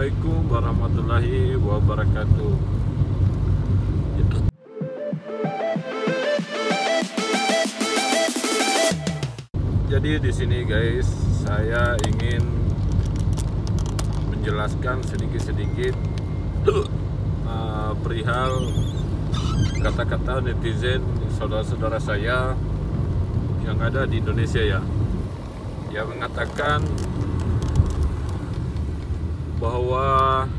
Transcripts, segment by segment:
Assalamualaikum warahmatullahi wabarakatuh. Jadi di sini guys, saya ingin menjelaskan sedikit-sedikit perihal kata-kata netizen saudara-saudara saya yang ada di Indonesia ya, yang mengatakan bahwa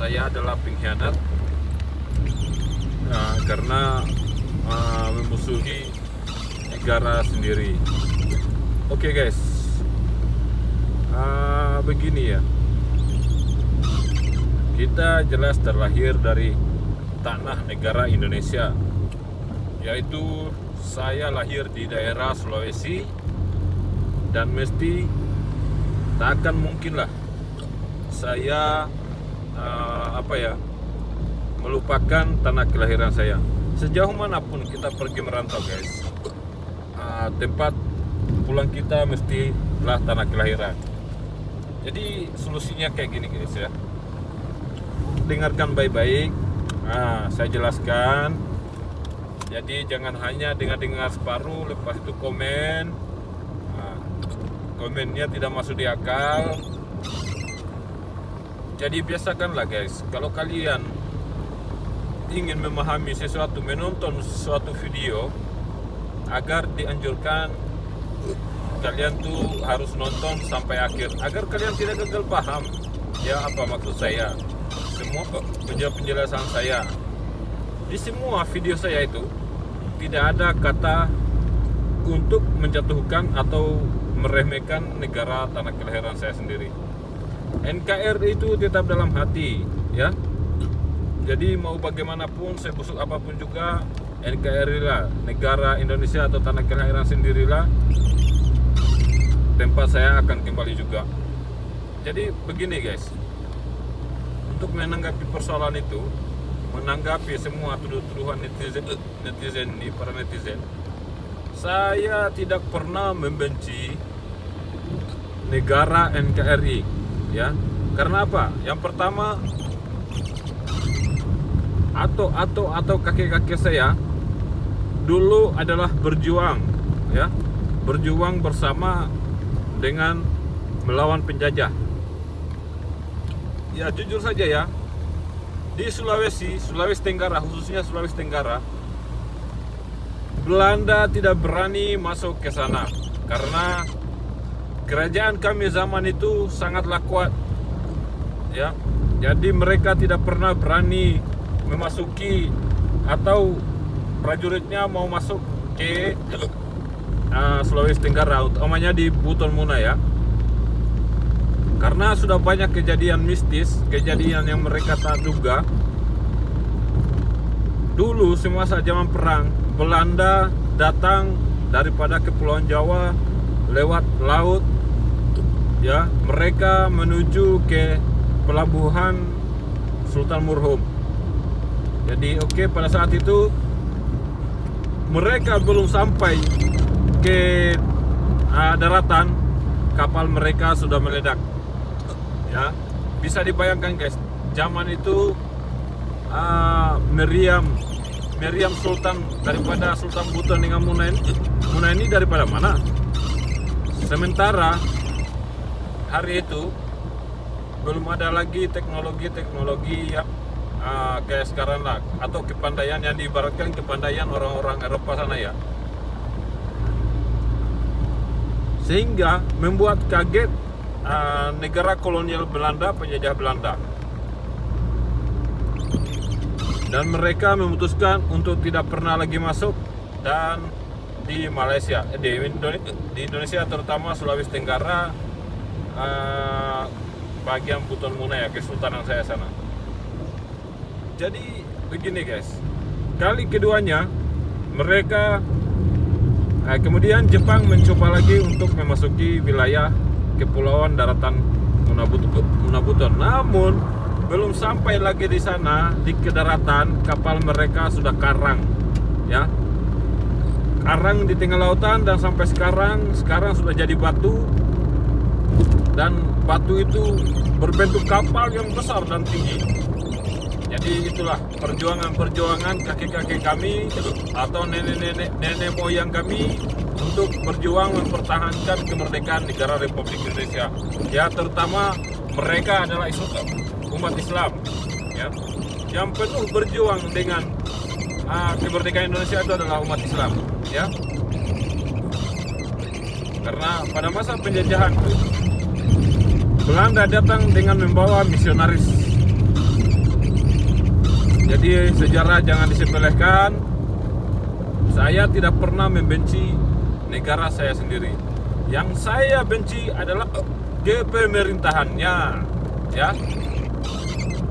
saya adalah pengkhianat karena memusuhi negara sendiri. Oke guys, begini ya, kita jelas terlahir dari tanah negara Indonesia, yaitu saya lahir di daerah Sulawesi, dan mesti tak akan mungkin lah saya melupakan tanah kelahiran saya. Sejauh manapun kita pergi merantau guys, tempat pulang kita mestilah tanah kelahiran. Jadi solusinya kayak gini guys ya, dengarkan baik-baik. Saya jelaskan. Jadi jangan hanya dengar separuh lepas itu komen. Komennya tidak masuk di akal. Jadi biasakanlah guys, kalau kalian ingin memahami sesuatu, menonton suatu video, agar dianjurkan kalian tuh harus nonton sampai akhir, agar kalian tidak gagal paham ya apa maksud saya. Semua penjelasan saya di semua video saya itu tidak ada kata untuk menjatuhkan atau meremehkan negara tanah kelahiran saya sendiri. NKRI itu tetap dalam hati ya. Jadi mau bagaimanapun, sebusuk apapun juga, NKRI lah, negara Indonesia atau tanah kelahiran sendirilah tempat saya akan kembali juga. Jadi begini guys, untuk menanggapi persoalan itu, menanggapi semua tuduhan netizen ini, para netizen, saya tidak pernah membenci negara NKRI ya. Karena apa? Yang pertama, atau kakek-kakek saya dulu adalah berjuang ya, berjuang bersama dengan melawan penjajah. Ya jujur saja ya, di Sulawesi Tenggara, khususnya Sulawesi Tenggara, Belanda tidak berani masuk ke sana karena kerajaan kami zaman itu sangatlah kuat ya. Jadi mereka tidak pernah berani memasuki atau prajuritnya mau masuk ke Sulawesi Tenggara, utamanya di Buton Muna ya. Karena sudah banyak kejadian mistis, kejadian yang mereka tak duga. Dulu semasa zaman perang, Belanda datang daripada Kepulauan Jawa lewat laut ya, mereka menuju ke pelabuhan Sultan Murhum. Jadi pada saat itu mereka belum sampai ke daratan, kapal mereka sudah meledak ya. Bisa dibayangkan guys, zaman itu Meriam Sultan daripada Sultan Buton dengan Muna ini daripada mana? Sementara hari itu belum ada lagi teknologi yang kayak sekarang lah, atau kepandaian yang diibaratkan kepandaian orang-orang Eropa sana ya, sehingga membuat kaget negara kolonial Belanda, penjajah Belanda. Dan mereka memutuskan untuk tidak pernah lagi masuk dan di Malaysia, di Indonesia terutama Sulawesi Tenggara, bagian Buton Muna ya, Kesultanan saya sana. Jadi begini guys, kali keduanya mereka kemudian Jepang mencoba lagi untuk memasuki wilayah kepulauan daratan Muna Buton. Namun belum sampai lagi di sana, di kedaratan, kapal mereka sudah karang ya, karang di tengah lautan, dan sampai sekarang sudah jadi batu dan batu itu berbentuk kapal yang besar dan tinggi. Jadi itulah perjuangan kakek-kakek kami atau nenek moyang kami untuk berjuang mempertahankan kemerdekaan negara Republik Indonesia. Ya, terutama mereka adalah umat Islam, ya, yang penuh berjuang dengan kemerdekaan Indonesia itu adalah umat Islam, ya. Karena pada masa penjajahan Belanda datang dengan membawa misionaris. Jadi sejarah jangan disepelekan. Saya tidak pernah membenci negara saya sendiri. Yang saya benci adalah kepemerintahannya, ya.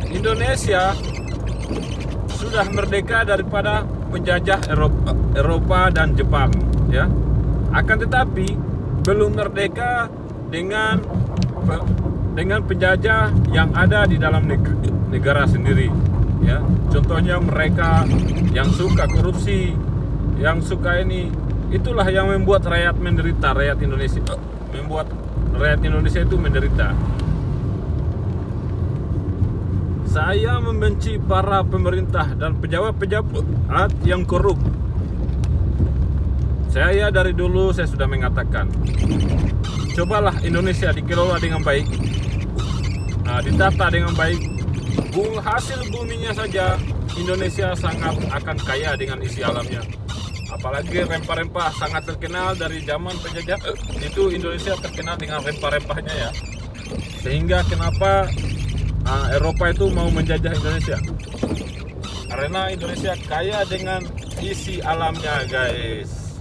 Indonesia sudah merdeka daripada penjajah Eropa dan Jepang, ya. Akan tetapi belum merdeka dengan penjajah yang ada di dalam negara sendiri, ya. Contohnya mereka yang suka korupsi, yang suka ini, itulah yang membuat rakyat menderita, rakyat Indonesia itu menderita. Saya membenci para pemerintah dan pejabat yang korup. Saya dari dulu saya sudah mengatakan, cobalah Indonesia dikelola dengan baik, ditata dengan baik. Hasil buminya saja Indonesia sangat akan kaya dengan isi alamnya. Apalagi rempah-rempah sangat terkenal dari zaman penjajah. Itu Indonesia terkenal dengan rempah-rempahnya, ya. Sehingga kenapa Eropa itu mau menjajah Indonesia? Karena Indonesia kaya dengan isi alamnya, guys.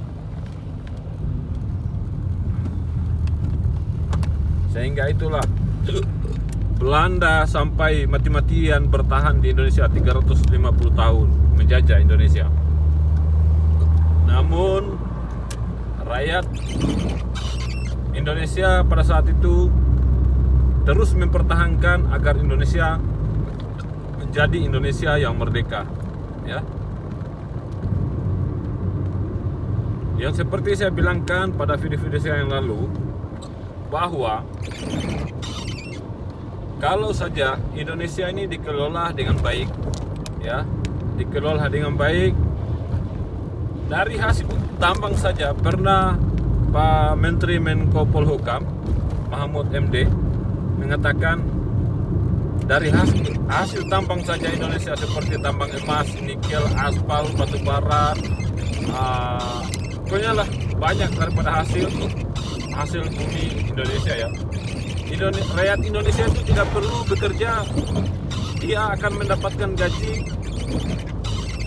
Sehingga itulah Belanda sampai mati-matian bertahan di Indonesia 350 tahun menjajah Indonesia. Namun rakyat Indonesia pada saat itu terus mempertahankan agar Indonesia menjadi Indonesia yang merdeka, ya. Yang seperti saya bilangkan pada video-video saya yang lalu, bahwa kalau saja Indonesia ini dikelola dengan baik, ya, dikelola dengan baik, dari hasil tambang saja pernah Pak Menteri Menko Polhukam Mahfud MD mengatakan dari hasil tambang saja Indonesia seperti tambang emas, nikel, aspal, batu bara, pokoknya lah banyak daripada hasil bumi Indonesia, ya. Rakyat Indonesia itu tidak perlu bekerja, dia akan mendapatkan gaji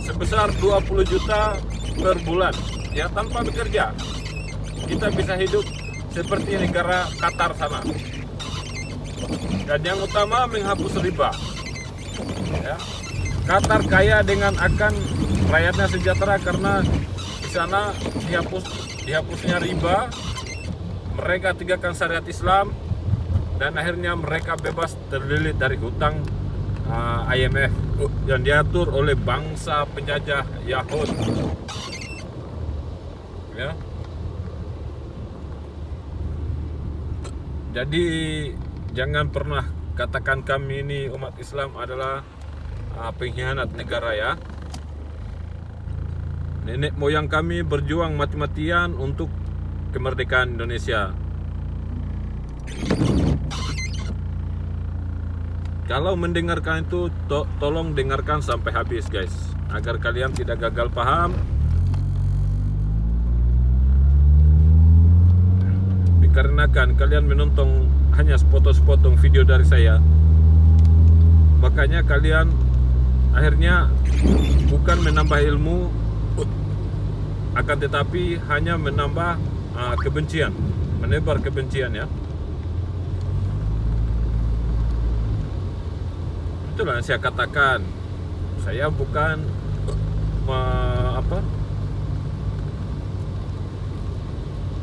sebesar 20 juta per bulan, ya, tanpa bekerja. Kita bisa hidup seperti negara Qatar sana. Dan yang utama menghapus riba, ya. Qatar kaya dengan akan rakyatnya sejahtera karena di sana dihapusnya riba, mereka tegakkan syariat Islam, dan akhirnya mereka bebas terlilit dari hutang IMF yang diatur oleh bangsa penjajah Yahud, ya. Jadi jangan pernah katakan kami ini umat Islam adalah pengkhianat negara, ya. Nenek moyang kami berjuang mati-matian untuk kemerdekaan Indonesia. Kalau mendengarkan itu, tolong dengarkan sampai habis, guys, agar kalian tidak gagal paham. Dikarenakan kalian menonton hanya sepotong-sepotong video dari saya, makanya kalian akhirnya bukan menambah ilmu, akan tetapi hanya menambah kebencian, menebar kebencian, ya. Itulah yang saya katakan, saya bukan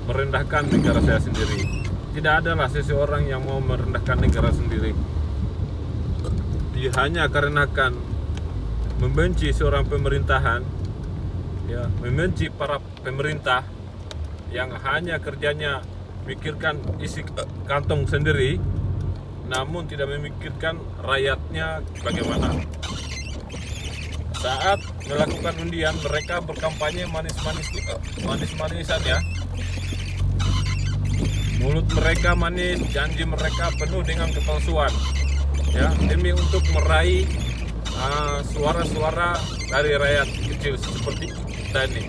merendahkan negara saya sendiri. Tidak adalah seseorang yang mau merendahkan negara sendiri. Dia hanya karenakan membenci seorang pemerintahan, ya, membenci para pemerintah yang hanya kerjanya mikirkan isi kantong sendiri, namun tidak memikirkan rakyatnya bagaimana. Saat melakukan undian, mereka berkampanye manis-manisan ya. Mulut mereka manis, janji mereka penuh dengan kepalsuan ya, demi untuk meraih suara-suara dari rakyat kecil seperti kita ini.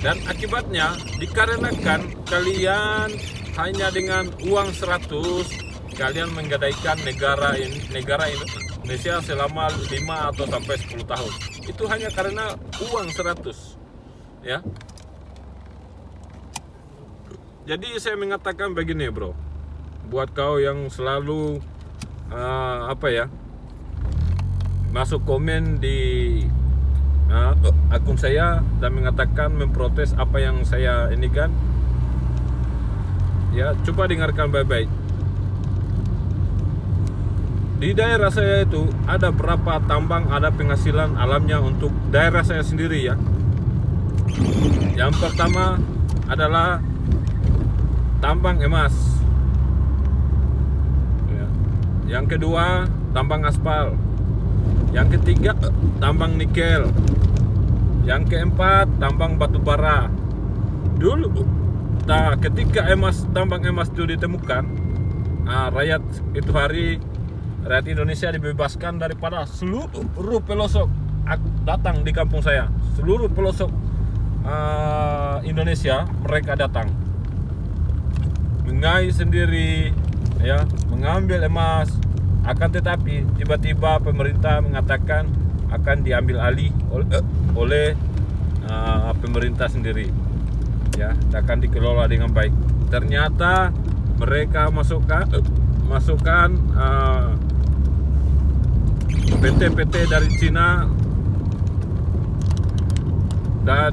Dan akibatnya dikarenakan kalian hanya dengan uang 100 kalian menggadaikan negara Indonesia selama 5 atau sampai 10 tahun. Itu hanya karena uang 100 ya. Jadi saya mengatakan begini bro, buat kau yang selalu masuk komen di akun saya dan mengatakan memprotes apa yang saya ini kan ya, coba dengarkan baik-baik. Di daerah saya itu ada berapa tambang, ada penghasilan alamnya untuk daerah saya sendiri ya. Yang pertama adalah tambang emas ya. Yang kedua tambang aspal. Yang ketiga tambang nikel. Yang keempat tambang batu bara. Dulu ketika tambang emas itu ditemukan, rakyat itu rakyat Indonesia dibebaskan daripada seluruh pelosok datang di kampung saya. Seluruh pelosok Indonesia mereka datang mengais sendiri ya, mengambil emas. Akan tetapi tiba-tiba pemerintah mengatakan akan diambil alih oleh pemerintah sendiri ya, akan dikelola dengan baik. Ternyata mereka masukkan PT-PT dari Cina dan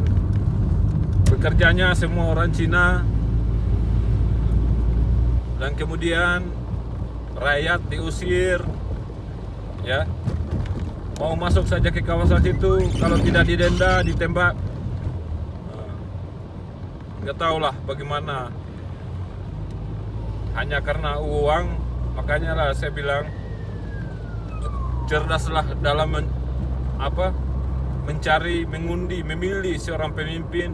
bekerjanya semua orang Cina, dan kemudian rakyat diusir ya, mau masuk saja ke kawasan situ, kalau tidak didenda ditembak. Nggak tahulah bagaimana, hanya karena uang. Makanya lah saya bilang cerdaslah dalam mencari, mengundi, memilih seorang pemimpin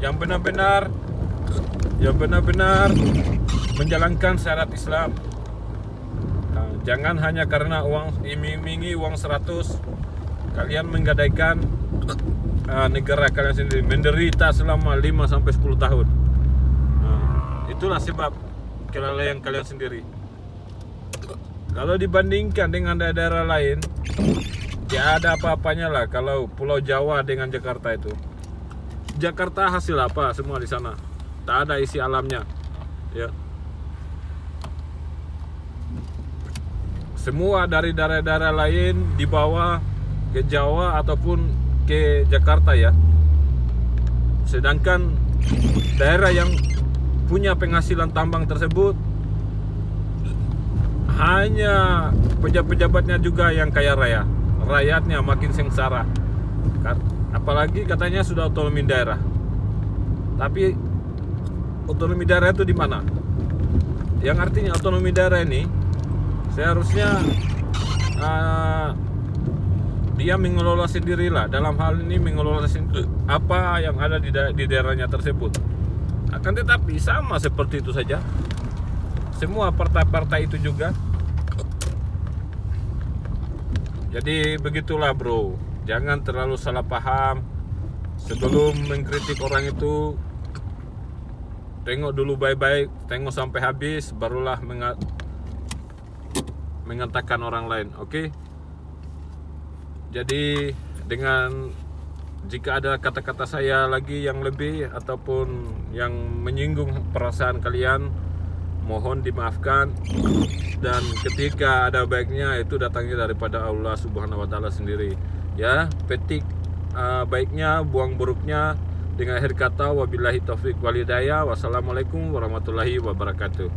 yang benar-benar menjalankan syariat Islam. Jangan hanya karena uang, iming-imingi uang 100 kalian menggadaikan negara kalian sendiri menderita selama 5 sampai 10 tahun. Itulah sebab kelalaian kalian sendiri. Kalau dibandingkan dengan daerah lain, ya ada apa-apanya lah. Kalau Pulau Jawa dengan Jakarta itu, Jakarta hasil apa semua di sana, tak ada isi alamnya ya. Semua dari daerah-daerah lain dibawa ke Jawa ataupun ke Jakarta ya. Sedangkan daerah yang punya penghasilan tambang tersebut hanya pejabat-pejabatnya juga yang kaya raya, rakyatnya makin sengsara. Apalagi katanya sudah otonomi daerah. Tapi otonomi daerah itu di mana? Yang artinya otonomi daerah ini seharusnya dia mengelola sendirilah. Dalam hal ini mengelola apa yang ada di daerahnya tersebut. Akan tetapi sama seperti itu saja, semua partai-partai itu juga. Jadi begitulah bro, jangan terlalu salah paham. Sebelum mengkritik orang itu, tengok dulu baik-baik, tengok sampai habis, barulah mengatakan orang lain. Oke? Jadi jika ada kata-kata saya lagi yang lebih ataupun yang menyinggung perasaan kalian, mohon dimaafkan. Dan ketika ada baiknya itu datangnya daripada Allah Subhanahu wa Ta'ala sendiri ya. Petik baiknya, buang buruknya dengan akhir kata wabillahi taufik wal hidayah. Wassalamualaikum warahmatullahi wabarakatuh.